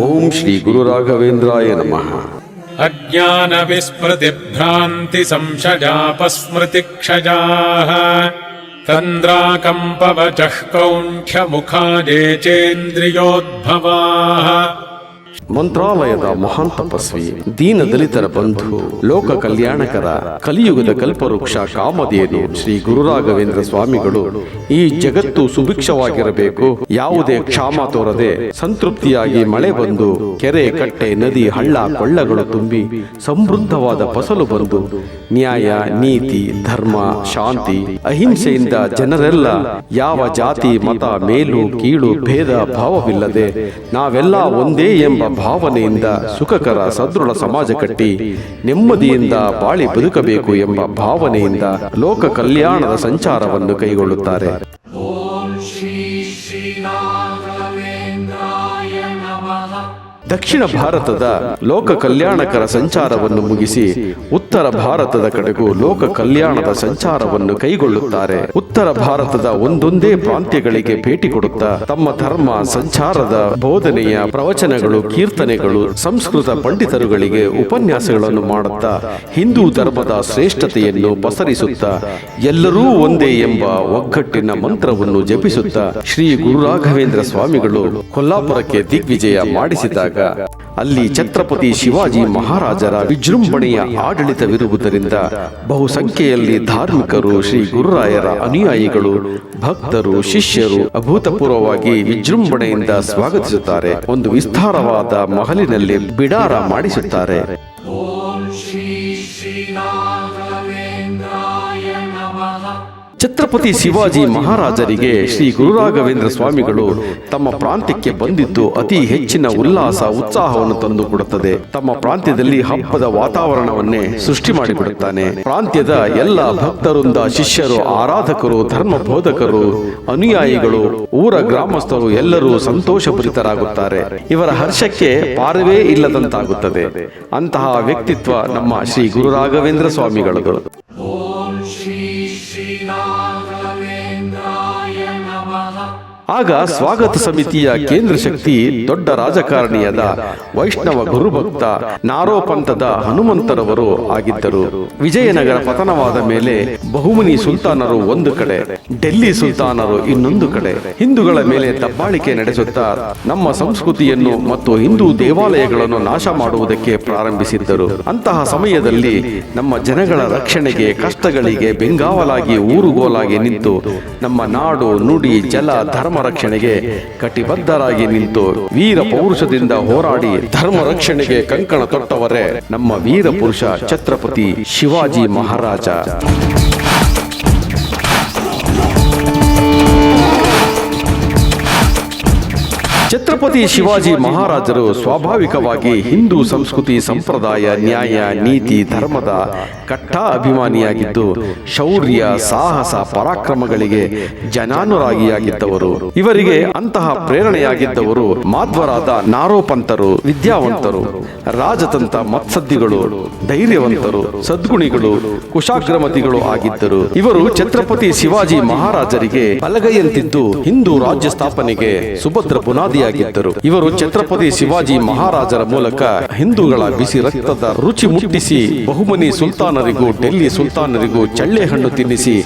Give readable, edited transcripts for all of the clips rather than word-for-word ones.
ಓಂ ಶ್ರೀ ಗುರು ರಾಘವೇಂದ್ರಾಯ ನಮಃ. ಅಜ್ಞಾನ ವಿಸ್ಮೃತಿ ಭ್ರಾಂತಿ ಸಂಶಯಾಪಸ್ಮೃತಿ ಕ್ಷಯಾಃ ತಂದ್ರಾಕಂಪವಚಃ ಕೌಂಠ್ಯ ಮುಖಾಜೇ ಚೇಂದ್ರಿಯೋದ್ಭವಾಃ. ಮಂತ್ರಾಲಯದ ಮಹಾನ್ ತಪಸ್ವಿ, ದೀನ ದಲಿತರ ಬಂಧು, ಲೋಕ ಕಲ್ಯಾಣಕರ, ಕಲಿಯುಗದ ಕಲ್ಪವೃಕ್ಷ ಕಾಮಧೇನು ಶ್ರೀ ಗುರು ರಾಘವೇಂದ್ರ ಸ್ವಾಮಿಗಳು ಈ ಜಗತ್ತು ಸುಭಿಕ್ಷವಾಗಿರಬೇಕು, ಯಾವುದೇ ಕ್ಷಾಮ ತೋರದೆ ಸಂತೃಪ್ತಿಯಾಗಿ ಮಳೆ ಬಂದು ಕೆರೆ ಕಟ್ಟೆ ನದಿ ಹಳ್ಳ ಕೊಳ್ಳಗಳು ತುಂಬಿ ಸಮೃದ್ಧವಾದ ಫಸಲು ಬಂದು ನ್ಯಾಯ ನೀತಿ ಧರ್ಮ ಶಾಂತಿ ಅಹಿಂಸೆಯಿಂದ ಜನರೆಲ್ಲ ಯಾವ ಜಾತಿ ಮತ ಮೇಲು ಕೀಳು ಭೇದ ಭಾವವಿಲ್ಲದೆ ನಾವೆಲ್ಲ ಒಂದೇ ಎಂಬ ಭಾವನೆಯಿಂದ ಸುಖಕರ ಸದೃಢ ಸಮಾಜ ಕಟ್ಟಿ ನೆಮ್ಮದಿಯಿಂದ ಬಾಳಿ ಬದುಕಬೇಕು ಎಂಬ ಭಾವನೆಯಿಂದ ಲೋಕ ಕಲ್ಯಾಣದ ಸಂಚಾರವನ್ನು ಕೈಗೊಳ್ಳುತ್ತಾರೆ. ದಕ್ಷಿಣ ಭಾರತದ ಲೋಕ ಕಲ್ಯಾಣಕರ ಸಂಚಾರವನ್ನು ಮುಗಿಸಿ ಉತ್ತರ ಭಾರತದ ಕಡೆಗೂ ಲೋಕ ಕಲ್ಯಾಣದ ಸಂಚಾರವನ್ನು ಕೈಗೊಳ್ಳುತ್ತಾರೆ. ಉತ್ತರ ಭಾರತದ ಒಂದೊಂದೇ ಪ್ರಾಂತ್ಯಗಳಿಗೆ ಭೇಟಿ ಕೊಡುತ್ತಾ ತಮ್ಮ ಧರ್ಮ ಸಂಚಾರದ ಬೋಧನೆಯ ಪ್ರವಚನಗಳು, ಕೀರ್ತನೆಗಳು, ಸಂಸ್ಕೃತ ಪಂಡಿತರುಗಳಿಗೆ ಉಪನ್ಯಾಸಗಳನ್ನು ಮಾಡುತ್ತಾ ಹಿಂದೂ ಧರ್ಮದ ಶ್ರೇಷ್ಠತೆಯನ್ನು ಪಸರಿಸುತ್ತಾ ಎಲ್ಲರೂ ಒಂದೇ ಎಂಬ ಒಗ್ಗಟ್ಟಿನ ಮಂತ್ರವನ್ನು ಜಪಿಸುತ್ತಾ ಶ್ರೀ ಗುರು ರಾಘವೇಂದ್ರ ಸ್ವಾಮಿಗಳು ಕೊಲ್ಲಾಪುರಕ್ಕೆ ದಿಗ್ವಿಜಯ ಮಾಡಿಸಿದಾಗ ಅಲ್ಲಿ ಛತ್ರಪತಿ ಶಿವಾಜಿ ಮಹಾರಾಜರ ವಿಜೃಂಭಣೆಯ ಆಡಳಿತವಿರುವುದರಿಂದ ಬಹುಸಂಖ್ಯೆಯಲ್ಲಿ ಧಾರ್ಮಿಕರು, ಶ್ರೀ ಗುರುರಾಯರ ಅನುಯಾಯಿಗಳು, ಭಕ್ತರು, ಶಿಷ್ಯರು ಅಭೂತಪೂರ್ವವಾಗಿ ವಿಜೃಂಭಣೆಯಿಂದ ಸ್ವಾಗತಿಸುತ್ತಾರೆ. ಒಂದು ವಿಸ್ತಾರವಾದ ಮಹಲಿನಲ್ಲಿ ಬಿಡಾರ ಮಾಡಿಸುತ್ತಾರೆ. ಛತ್ರಪತಿ ಶಿವಾಜಿ ಮಹಾರಾಜರಿಗೆ ಶ್ರೀ ಗುರು ರಾಘವೇಂದ್ರ ಸ್ವಾಮಿಗಳು ತಮ್ಮ ಪ್ರಾಂತ್ಯಕ್ಕೆ ಬಂದಿದ್ದು ಅತಿ ಹೆಚ್ಚಿನ ಉಲ್ಲಾಸ ಉತ್ಸಾಹವನ್ನು ತಂದುಕೊಡುತ್ತದೆ. ತಮ್ಮ ಪ್ರಾಂತ್ಯದಲ್ಲಿ ಹಬ್ಬದ ವಾತಾವರಣವನ್ನೇ ಸೃಷ್ಟಿ ಮಾಡಿಬಿಡುತ್ತಾನೆ. ಪ್ರಾಂತ್ಯದ ಎಲ್ಲ ಭಕ್ತರಿಂದ ಶಿಷ್ಯರು, ಆರಾಧಕರು, ಧರ್ಮ ಬೋಧಕರು, ಅನುಯಾಯಿಗಳು, ಊರ ಗ್ರಾಮಸ್ಥರು ಎಲ್ಲರೂ ಸಂತೋಷಪೂರಿತರಾಗುತ್ತಾರೆ. ಇವರ ಹರ್ಷಕ್ಕೆ ಪಾರವೇ ಇಲ್ಲದಂತಾಗುತ್ತದೆ. ಅಂತಹ ವ್ಯಕ್ತಿತ್ವ ನಮ್ಮ ಶ್ರೀ ಗುರು ರಾಘವೇಂದ್ರ ಸ್ವಾಮಿಗಳದು. ಆಗ ಸ್ವಾಗತ ಸಮಿತಿಯ ಕೇಂದ್ರ ಶಕ್ತಿ ದೊಡ್ಡ ರಾಜಕಾರಣಿಯಾದ ವೈಷ್ಣವ ಗುರುಭಕ್ತ ನಾರೋಪಂಥದ ಹನುಮಂತರವರು ಆಗಿದ್ದರು. ವಿಜಯನಗರ ಪತನವಾದ ಮೇಲೆ ಬಹುಮನಿ ಸುಲ್ತಾನರು ಒಂದು ಕಡೆ, ಡೆಲ್ಲಿ ಸುಲ್ತಾನರು ಇನ್ನೊಂದು ಕಡೆ ಹಿಂದೂಗಳ ಮೇಲೆ ದಬ್ಬಾಳಿಕೆ ನಡೆಸುತ್ತಾ ನಮ್ಮ ಸಂಸ್ಕೃತಿಯನ್ನು ಮತ್ತು ಹಿಂದೂ ದೇವಾಲಯಗಳನ್ನು ನಾಶ ಮಾಡುವುದಕ್ಕೆ ಪ್ರಾರಂಭಿಸಿದ್ದರು. ಅಂತಹ ಸಮಯದಲ್ಲಿ ನಮ್ಮ ಜನಗಳ ರಕ್ಷಣೆಗೆ, ಕಷ್ಟಗಳಿಗೆ ಬೆಂಗಾವಲಾಗಿ ಊರುಗೋಲಾಗಿ ನಿಂತು ನಮ್ಮ ನಾಡು, ನುಡಿ, ಜಲ, ಧರ್ಮ ರಕ್ಷಣೆಗೆ ಕಟಿಬದ್ಧರಾಗಿ ನಿಂತು ವೀರ ಪೌರುಷದಿಂದ ಹೋರಾಡಿ ಧರ್ಮ ರಕ್ಷಣೆಗೆ ಕಂಕಣ ತೊಟ್ಟವರೇ ನಮ್ಮ ವೀರ ಪುರುಷ ಛತ್ರಪತಿ ಶಿವಾಜಿ ಮಹಾರಾಜ. ಛತ್ರಪತಿ ಶಿವಾಜಿ ಮಹಾರಾಜರು ಸ್ವಾಭಾವಿಕವಾಗಿ ಹಿಂದೂ ಸಂಸ್ಕೃತಿ, ಸಂಪ್ರದಾಯ, ನ್ಯಾಯ, ನೀತಿ, ಧರ್ಮದ ಕಟ್ಟಾ ಅಭಿಮಾನಿಯಾಗಿದ್ದು ಶೌರ್ಯ, ಸಾಹಸ, ಪರಾಕ್ರಮಗಳಿಗೆ ಜನಾನುರಾಗಿಯಾಗಿದ್ದವರು. ಇವರಿಗೆ ಅಂತಹ ಪ್ರೇರಣೆಯಾಗಿದ್ದವರು ಮಾಧ್ವರಾದ ನಾರೋಪಂತರು, ವಿದ್ಯಾವಂತರು, ರಾಜತಂತ್ರ ಮತ್ಸದ್ದಿಗಳು, ಧೈರ್ಯವಂತರು, ಸದ್ಗುಣಿಗಳು, ಕುಶಾಗ್ರಮತಿಗಳು ಆಗಿದ್ದರು. ಇವರು ಛತ್ರಪತಿ ಶಿವಾಜಿ ಮಹಾರಾಜರಿಗೆ ಬಲಗೈಯಂತಿದ್ದು ಹಿಂದೂ ರಾಜ್ಯ ಸ್ಥಾಪನೆಗೆ ಸುಭದ್ರ ಬುನಾದಿ ಆಗಿದ್ದರು. ಇವರು ಛತ್ರಪತಿ ಶಿವಾಜಿ ಮಹಾರಾಜರ ಮೂಲಕ ಹಿಂದೂಗಳ ಬಿಸಿ ರಕ್ತದ ರುಚಿ ಮುಟ್ಟಿಸಿ ಬಹುಮನಿ ಸುಲ್ತಾನರಿಗೂ ಡೆಲ್ಲಿ ಸುಲ್ತಾನರಿಗೂ ಚಳ್ಳೆ ಹಣ್ಣು ತಿನ್ನಿಸಿ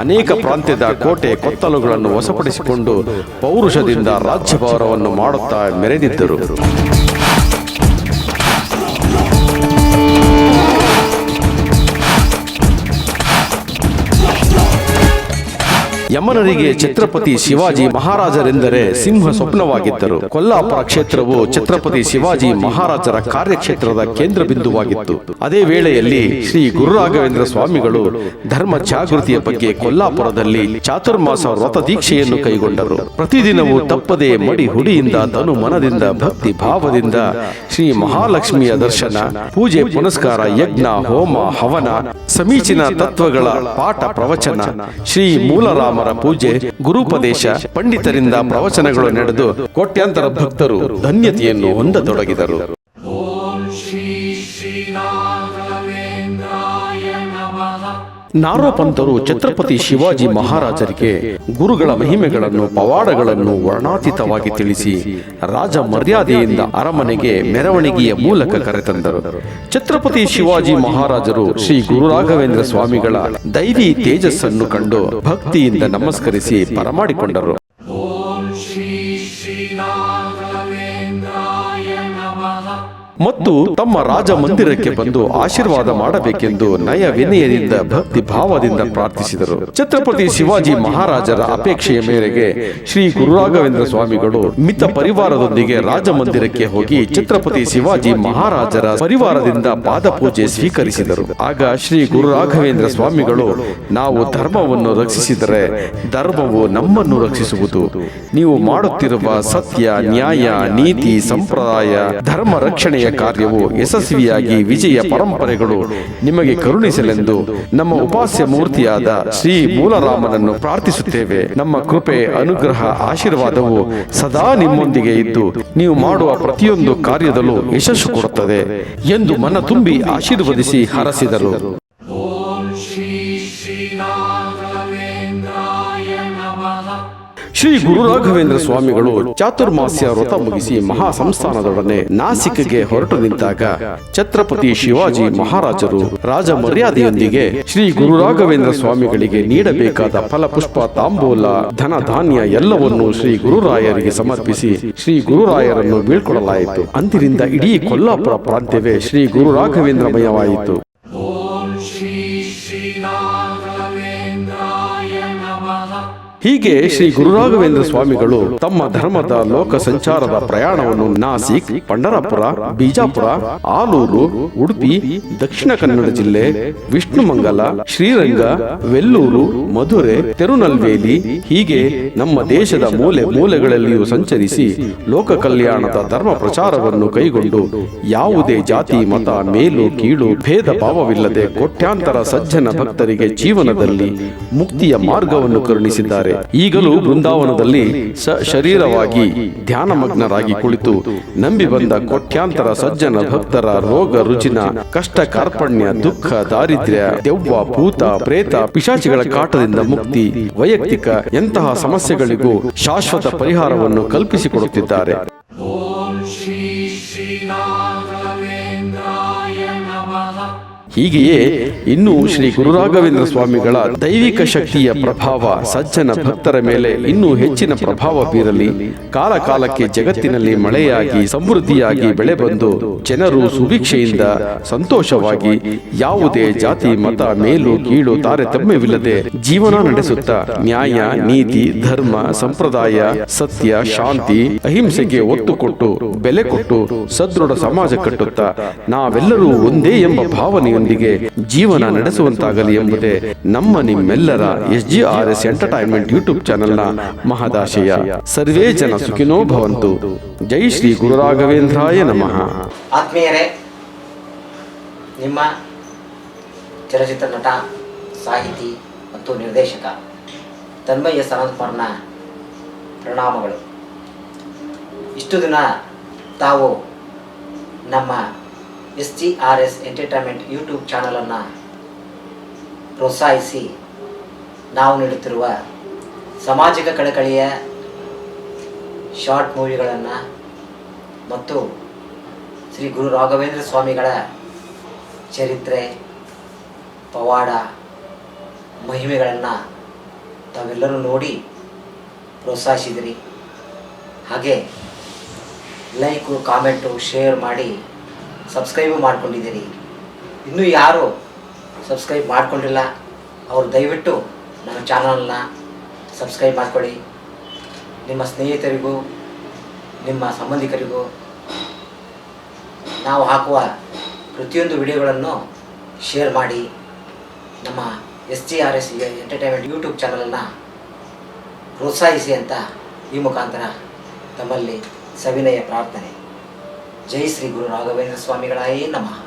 ಅನೇಕ ಪ್ರಾಂತ್ಯದ ಕೋಟೆ ಕೊತ್ತಲುಗಳನ್ನು ವಶಪಡಿಸಿಕೊಂಡು ಪೌರುಷದಿಂದ ರಾಜ್ಯಭಾರವನ್ನು ಮಾಡುತ್ತಾ ಮೆರೆದಿದ್ದರು. ಯಮನರಿಗೆ ಛತ್ರಪತಿ ಶಿವಾಜಿ ಮಹಾರಾಜರೆಂದರೆ ಸಿಂಹ ಸ್ವಪ್ನವಾಗಿದ್ದರು. ಕೊಲ್ಲಾಪುರ ಕ್ಷೇತ್ರವು ಛತ್ರಪತಿ ಶಿವಾಜಿ ಮಹಾರಾಜರ ಕಾರ್ಯಕ್ಷೇತ್ರದ ಕೇಂದ್ರ ಬಿಂದುವಾಗಿತ್ತು. ಅದೇ ವೇಳೆಯಲ್ಲಿ ಶ್ರೀ ಗುರು ರಾಘವೇಂದ್ರ ಸ್ವಾಮಿಗಳು ಧರ್ಮ ಜಾಗೃತಿಯ ಬಗ್ಗೆ ಕೊಲ್ಲಾಪುರದಲ್ಲಿ ಚಾತುರ್ಮಾಸ ವ್ರತ ದೀಕ್ಷೆಯನ್ನು ಕೈಗೊಂಡರು. ಪ್ರತಿದಿನವೂ ತಪ್ಪದೆ ಮಡಿ ಹುಡಿಯಿಂದ ತನು ಮನದಿಂದ ಭಕ್ತಿ ಭಾವದಿಂದ ಶ್ರೀ ಮಹಾಲಕ್ಷ್ಮಿಯ ದರ್ಶನ, ಪೂಜೆ ಪುನಸ್ಕಾರ, ಯಜ್ಞ, ಹೋಮ, ಹವನ, ಸಮೀಚೀನ ತತ್ವಗಳ ಪಾಠ ಪ್ರವಚನ, ಶ್ರೀ ಮೂಲರಾಮರ ಪೂಜೆ, ಗುರುಪದೇಶ, ಪಂಡಿತರಿಂದ ಪ್ರವಚನಗಳು ನಡೆದು ಕೋಟ್ಯಾಂತರ ಭಕ್ತರು ಧನ್ಯತೆಯನ್ನು ಹೊಂದತೊಡಗಿದರು. ನಾರೋಪಂತರು ಛತ್ರಪತಿ ಶಿವಾಜಿ ಮಹಾರಾಜರಿಗೆ ಗುರುಗಳ ಮಹಿಮೆಗಳನ್ನು ಪವಾಡಗಳನ್ನು ವರ್ಣಾತೀತವಾಗಿ ತಿಳಿಸಿ ರಾಜ ಮರ್ಯಾದೆಯಿಂದ ಅರಮನೆಗೆ ಮೆರವಣಿಗೆಯ ಮೂಲಕ ಕರೆತಂದರು. ಛತ್ರಪತಿ ಶಿವಾಜಿ ಮಹಾರಾಜರು ಶ್ರೀ ಗುರು ರಾಘವೇಂದ್ರ ಸ್ವಾಮಿಗಳ ದೈವಿ ತೇಜಸ್ಸನ್ನು ಕಂಡು ಭಕ್ತಿಯಿಂದ ನಮಸ್ಕರಿಸಿ ಬರಮಾಡಿಕೊಂಡರು. ಮತ್ತು ತಮ್ಮ ರಾಜ ಮಂದಿರಕ್ಕೆ ಬಂದು ಆಶೀರ್ವಾದ ಮಾಡಬೇಕೆಂದು ನಯ ವಿನಯದಿಂದ ಭಕ್ತಿ ಭಾವದಿಂದ ಪ್ರಾರ್ಥಿಸಿದರು. ಛತ್ರಪತಿ ಶಿವಾಜಿ ಮಹಾರಾಜರ ಅಪೇಕ್ಷೆಯ ಮೇರೆಗೆ ಶ್ರೀ ಗುರು ರಾಘವೇಂದ್ರ ಸ್ವಾಮಿಗಳು ಮಿತ ಪರಿವಾರದೊಂದಿಗೆ ರಾಜ ಮಂದಿರಕ್ಕೆ ಹೋಗಿ ಛತ್ರಪತಿ ಶಿವಾಜಿ ಮಹಾರಾಜರ ಪರಿವಾರದಿಂದ ಪಾದಪೂಜೆ ಸ್ವೀಕರಿಸಿದರು. ಆಗ ಶ್ರೀ ಗುರು ರಾಘವೇಂದ್ರ ಸ್ವಾಮಿಗಳು, ನಾವು ಧರ್ಮವನ್ನು ರಕ್ಷಿಸಿದರೆ ಧರ್ಮವು ನಮ್ಮನ್ನು ರಕ್ಷಿಸುವುದು. ನೀವು ಮಾಡುತ್ತಿರುವ ಸತ್ಯ, ನ್ಯಾಯ, ನೀತಿ, ಸಂಪ್ರದಾಯ, ಧರ್ಮ ರಕ್ಷಣೆಯ ಕಾರ್ಯವು ಯಶಸ್ವಿಯಾಗಿ ವಿಜಯ ಪರಂಪರೆಗಳು ನಿಮಗೆ ಕರುಣಿಸಲೆಂದು ನಮ್ಮ ಉಪಾಸ್ಯ ಮೂರ್ತಿಯಾದ ಶ್ರೀ ಮೂಲರಾಮನನ್ನು ಪ್ರಾರ್ಥಿಸುತ್ತೇವೆ. ನಮ್ಮ ಕೃಪೆ, ಅನುಗ್ರಹ, ಆಶೀರ್ವಾದವು ಸದಾ ನಿಮ್ಮೊಂದಿಗೆ ಇದ್ದು ನೀವು ಮಾಡುವ ಪ್ರತಿಯೊಂದು ಕಾರ್ಯದಲ್ಲೂ ಯಶಸ್ಸು ಕೊಡುತ್ತದೆ ಎಂದು ಮನ ತುಂಬಿ ಆಶೀರ್ವದಿಸಿ ಹರಸಿದರು. ಶ್ರೀ ಗುರು ರಾಘವೇಂದ್ರ ಸ್ವಾಮಿಗಳು ಚಾತುರ್ಮಾಸ್ಯ ವ್ರತ ಮುಗಿಸಿ ಮಹಾ ಸಂಸ್ಥಾನದೊಡನೆ ನಾಸಿಕ್ಗೆ ಹೊರಟು ನಿಂತಾಗ ಛತ್ರಪತಿ ಶಿವಾಜಿ ಮಹಾರಾಜರು ರಾಜ ಮರ್ಯಾದೆಯೊಂದಿಗೆ ಶ್ರೀ ಗುರು ರಾಘವೇಂದ್ರ ಸ್ವಾಮಿಗಳಿಗೆ ನೀಡಬೇಕಾದ ಫಲಪುಷ್ಪ, ತಾಂಬೂಲ, ಧನ ಧಾನ್ಯ ಎಲ್ಲವನ್ನೂ ಶ್ರೀ ಗುರುರಾಯರಿಗೆ ಸಮರ್ಪಿಸಿ ಶ್ರೀ ಗುರುರಾಯರನ್ನು ಬೀಳ್ಕೊಡಲಾಯಿತು. ಅಂದಿನಿಂದ ಇಡೀ ಕೊಲ್ಲಾಪುರ ಪ್ರಾಂತ್ಯವೇ ಶ್ರೀ ಗುರು ರಾಘವೇಂದ್ರಮಯವಾಯಿತು. ಹೀಗೆ ಶ್ರೀ ಗುರು ರಾಘವೇಂದ್ರ ಸ್ವಾಮಿಗಳು ತಮ್ಮ ಧರ್ಮದ ಲೋಕ ಸಂಚಾರದ ಪ್ರಯಾಣವನ್ನು ನಾಸಿಕ್, ಪಂಢರಪುರ, ಬಿಜಾಪುರ, ಆಲೂರು, ಉಡುಪಿ, ದಕ್ಷಿಣ ಕನ್ನಡ ಜಿಲ್ಲೆ, ವಿಷ್ಣುಮಂಗಲ, ಶ್ರೀರಂಗ, ವೆಲ್ಲೂರು, ಮಧುರೆ, ತಿರುನಲ್ವೇಲಿ ಹೀಗೆ ನಮ್ಮ ದೇಶದ ಮೂಲೆ ಮೂಲೆಗಳಲ್ಲಿಯೂ ಸಂಚರಿಸಿ ಲೋಕ ಕಲ್ಯಾಣದ ಧರ್ಮ ಪ್ರಚಾರವನ್ನು ಕೈಗೊಂಡು ಯಾವುದೇ ಜಾತಿ, ಮತ, ಮೇಲು ಕೀಳು ಭೇದ ಭಾವವಿಲ್ಲದೆ ಕೋಟ್ಯಾಂತರ ಸಜ್ಜನ ಭಕ್ತರಿಗೆ ಜೀವನದಲ್ಲಿ ಮುಕ್ತಿಯ ಮಾರ್ಗವನ್ನು ಕರುಣಿಸಿದ್ದಾರೆ. ಈಗಲೂ ಬೃಂದಾವನದಲ್ಲಿ ಶರೀರವಾಗಿ ಧ್ಯಾನಮಗ್ನರಾಗಿ ಕುಳಿತು ನಂಬಿ ಬಂದ ಕೋಟ್ಯಾಂತರ ಸಜ್ಜನ ಭಕ್ತರ ರೋಗ ರುಜಿನ, ಕಷ್ಟ ಕಾರ್ಪಣ್ಯ, ದುಃಖ, ದಾರಿದ್ರ್ಯ, ದೆವ್ವ, ಭೂತ, ಪ್ರೇತ, ಪಿಶಾಚಿಗಳ ಕಾಟದಿಂದ ಮುಕ್ತಿ, ವೈಯಕ್ತಿಕ ಎಂತಹ ಸಮಸ್ಯೆಗಳಿಗೂ ಶಾಶ್ವತ ಪರಿಹಾರವನ್ನು ಕಲ್ಪಿಸಿಕೊಡುತ್ತಿದ್ದಾರೆ. ಹೀಗೆಯೇ ಇನ್ನೂ ಶ್ರೀ ಗುರು ರಾಘವೇಂದ್ರ ಸ್ವಾಮಿಗಳ ದೈವಿಕ ಶಕ್ತಿಯ ಪ್ರಭಾವ ಸಜ್ಜನ ಭಕ್ತರ ಮೇಲೆ ಇನ್ನೂ ಹೆಚ್ಚಿನ ಪ್ರಭಾವ ಬೀರಲಿ. ಕಾಲ ಕಾಲಕ್ಕೆ ಜಗತ್ತಿನಲ್ಲಿ ಮಳೆಯಾಗಿ ಸಮೃದ್ಧಿಯಾಗಿ ಬೆಳೆ ಬಂದು ಜನರು ಸುಭಿಕ್ಷೆಯಿಂದ ಸಂತೋಷವಾಗಿ ಯಾವುದೇ ಜಾತಿ, ಮತ, ಮೇಲು ಕೀಳು ತಾರತಮ್ಯವಿಲ್ಲದೆ ಜೀವನ ನಡೆಸುತ್ತಾ ನ್ಯಾಯ, ನೀತಿ, ಧರ್ಮ, ಸಂಪ್ರದಾಯ, ಸತ್ಯ, ಶಾಂತಿ, ಅಹಿಂಸೆಗೆ ಒತ್ತು ಕೊಟ್ಟು ಬೆಲೆ ಕೊಟ್ಟು ಸದೃಢ ಸಮಾಜ ಕಟ್ಟುತ್ತಾ ನಾವೆಲ್ಲರೂ ಒಂದೇ ಎಂಬ ಭಾವನೆಯನ್ನು ಜೀವನ ನಡೆಸುವಂತಾಗಲಿ ಎಂಬುದೇ ನಮ್ಮ ನಿಮ್ಮೆಲ್ಲರ SGRS ಎಂಟರ್ಟೈನ್ಮೆಂಟ್ ಯೂಟ್ಯೂಬ್ ಚಾನೆಲ್ನ ಮಹದಾಶಯ. ಸರ್ವೇ ಜನ ಸುಖಿನೋ ಭವಂತು. ಜೈ ಶ್ರೀ ಗುರು ರಾಘವೇಂದ್ರಾಯ ನಮಃ. ಆತ್ಮೀಯರೇ, ನಿಮ್ಮ ಚಲನಚಿತ್ರ ನಟ, ಸಾಹಿತಿ ಮತ್ತು ನಿರ್ದೇಶಕ ತನ್ಮಯ ಸನತ್ಕುಮಾರ್ನ ಪ್ರಣಾಮಗಳು. ಇಷ್ಟು ದಿನ ತಾವು ನಮ್ಮ SGRS ಎಂಟರ್ಟೈನ್ಮೆಂಟ್ ಯೂಟ್ಯೂಬ್ ಚಾನಲನ್ನು ಪ್ರೋತ್ಸಾಹಿಸಿ ನಾವು ನೀಡುತ್ತಿರುವ ಸಾಮಾಜಿಕ ಕಳಕಳಿಯ ಶಾರ್ಟ್ ಮೂವಿಗಳನ್ನು ಮತ್ತು ಶ್ರೀ ಗುರು ರಾಘವೇಂದ್ರ ಸ್ವಾಮಿಗಳ ಚರಿತ್ರೆ, ಪವಾಡ, ಮಹಿಮೆಗಳನ್ನು ತಾವೆಲ್ಲರೂ ನೋಡಿ ಪ್ರೋತ್ಸಾಹಿಸಿದಿರಿ. ಹಾಗೆ ಲೈಕು, ಕಾಮೆಂಟು, ಶೇರ್ ಮಾಡಿ ಸಬ್ಸ್ಕ್ರೈಬು ಮಾಡ್ಕೊಂಡಿದ್ದೀರಿ. ಇನ್ನೂ ಯಾರು ಸಬ್ಸ್ಕ್ರೈಬ್ ಮಾಡ್ಕೊಂಡಿಲ್ಲ ಅವರು ದಯವಿಟ್ಟು ನಮ್ಮ ಚಾನಲ್ನ ಸಬ್ಸ್ಕ್ರೈಬ್ ಮಾಡ್ಕೊಳ್ಳಿ. ನಿಮ್ಮ ಸ್ನೇಹಿತರಿಗೂ ನಿಮ್ಮ ಸಂಬಂಧಿಕರಿಗೂ ನಾವು ಹಾಕುವ ಪ್ರತಿಯೊಂದು ವಿಡಿಯೋಗಳನ್ನು ಶೇರ್ ಮಾಡಿ ನಮ್ಮ SGRS ಎಂಟರ್ಟೈನ್ಮೆಂಟ್ ಯೂಟ್ಯೂಬ್ ಚಾನಲನ್ನು ಪ್ರೋತ್ಸಾಹಿಸಿ ಅಂತ ಈ ಮುಖಾಂತರ ತಮ್ಮಲ್ಲಿ ಸವಿನಯ ಪ್ರಾರ್ಥನೆ. ಜೈ ಶ್ರೀ ಗುರು ರಾಘವೇಂದ್ರ ಸ್ವಾಮಿಗಳಾಯೇ ನಮಃ.